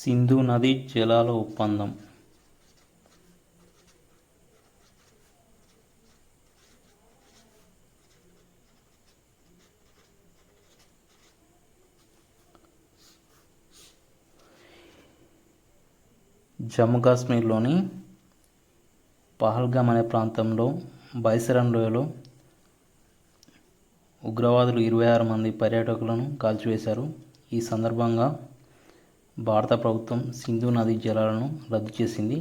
సింధు నదీ జలాల ఒప్పందం. జమ్మూ కాశ్మీర్లోని పహల్గామ్ అనే ప్రాంతంలో బైసరన్ లోయలో ఉగ్రవాదులు 26 మంది పర్యాటకులను కాల్చివేశారు. ఈ సందర్భంగా భారత ప్రభుత్వం సింధు నదీ జలాలను రద్దు చేసింది.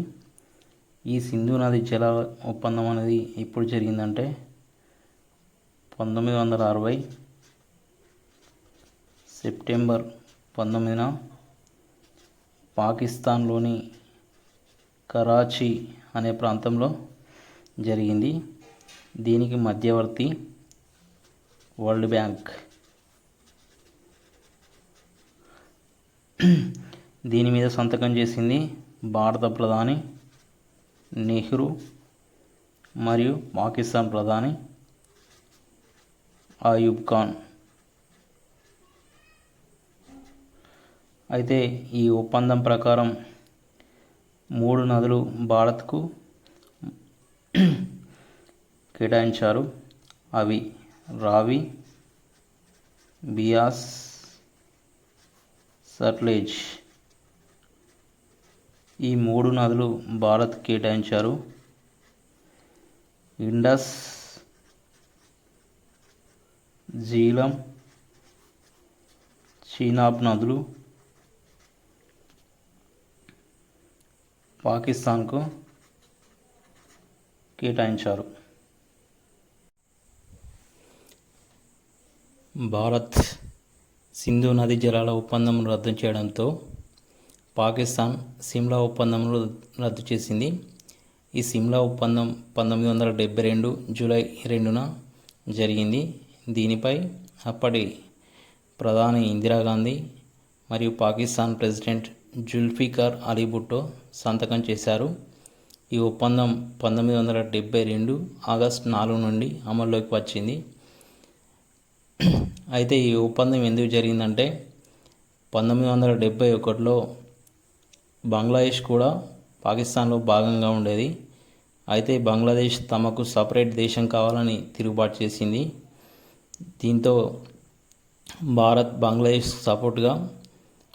ఈ సింధు నదీ జలాల ఒప్పందం అనేది ఎప్పుడు జరిగిందంటే 1960 సెప్టెంబర్ 19న పాకిస్తాన్లోని కరాచీ అనే ప్రాంతంలో జరిగింది. దీనికి మధ్యవర్తి వరల్డ్ బ్యాంక్. దీని మీద సంతకం చేసింది భారత ప్రధాని నెహ్రూ మరియు పాకిస్తాన్ ప్రధాని అయూబ్ ఖాన్. అయితే ఈ ఒప్పందం ప్రకారం 3 నదులు భారత్కు కేటాయించారు. అవి రావి, బియాస్, సట్లెజ్. ఈ 3 నదులు భారత్ కేటాయించారు. ఇండస్, జీలం, చీనాబ్ నదులు పాకిస్తాన్కు కేటాయించారు. భారత్ సింధు నదీ జలాల ఒప్పందం రద్దు చేయడంతో పాకిస్తాన్ సిమ్లా ఒప్పందంను రద్దు చేసింది. ఈ సిమ్లా ఒప్పందం 1972 జూలై 2న జరిగింది. దీనిపై అప్పటి ప్రధాని ఇందిరాగాంధీ మరియు పాకిస్తాన్ ప్రెసిడెంట్ జుల్ఫికార్ అలీ భుట్టో సంతకం చేశారు. ఈ ఒప్పందం 1972 ఆగస్టు 4 నుండి అమల్లోకి వచ్చింది. అయితే ఈ ఒప్పందం ఎందుకు జరిగిందంటే 1971లో బంగ్లాదేశ్ కూడా పాకిస్తాన్లో భాగంగా ఉండేది. అయితే బంగ్లాదేశ్ తమకు సపరేట్ దేశం కావాలని తిరుగుబాటు చేసింది. దీంతో భారత్ బంగ్లాదేశ్ సపోర్ట్గా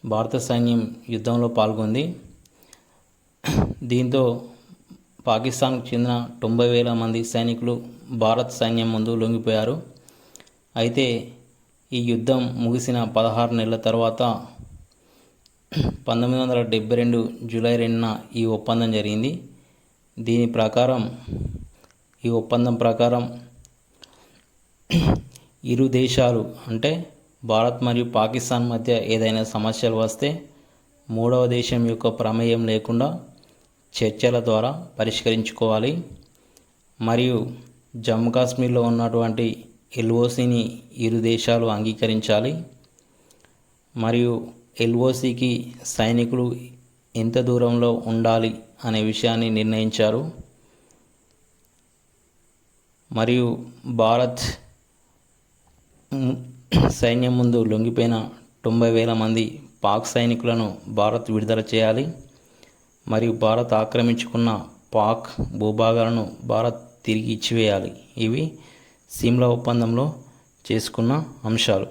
భారత సైన్యం యుద్ధంలో పాల్గొంది. దీంతో పాకిస్తాన్కు చెందిన 90,000 మంది సైనికులు భారత్ సైన్యం ముందు లొంగిపోయారు. అయితే ఈ యుద్ధం ముగిసిన 16 నెలల తర్వాత 1972 జూలై 2న ఈ ఒప్పందం జరిగింది. ఈ ఒప్పందం ప్రకారం ఇరు దేశాలు అంటే భారత్ మరియు పాకిస్తాన్ మధ్య ఏదైనా సమస్యలు వస్తే 3వ దేశం యొక్క ప్రమేయం లేకుండా చర్చల ద్వారా పరిష్కరించుకోవాలి. మరియు జమ్మూ కాశ్మీర్లో ఉన్నటువంటి ఎల్ఓసిని ఇరు దేశాలు అంగీకరించాలి. మరియు ఎల్ఓసికి సైనికులు ఎంత దూరంలో ఉండాలి అనే విషయాన్ని నిర్ణయించారు. మరియు భారత్ సైన్యం ముందు లొంగిపోయిన 90,000 మంది పాక్ సైనికులను భారత్ విడుదల చేయాలి. మరియు భారత్ ఆక్రమించుకున్న పాక్ భూభాగాలను భారత్ తిరిగి ఇచ్చివేయాలి. ఇవి సిమ్లా ఒప్పందంలో చేసుకున్న అంశాలు.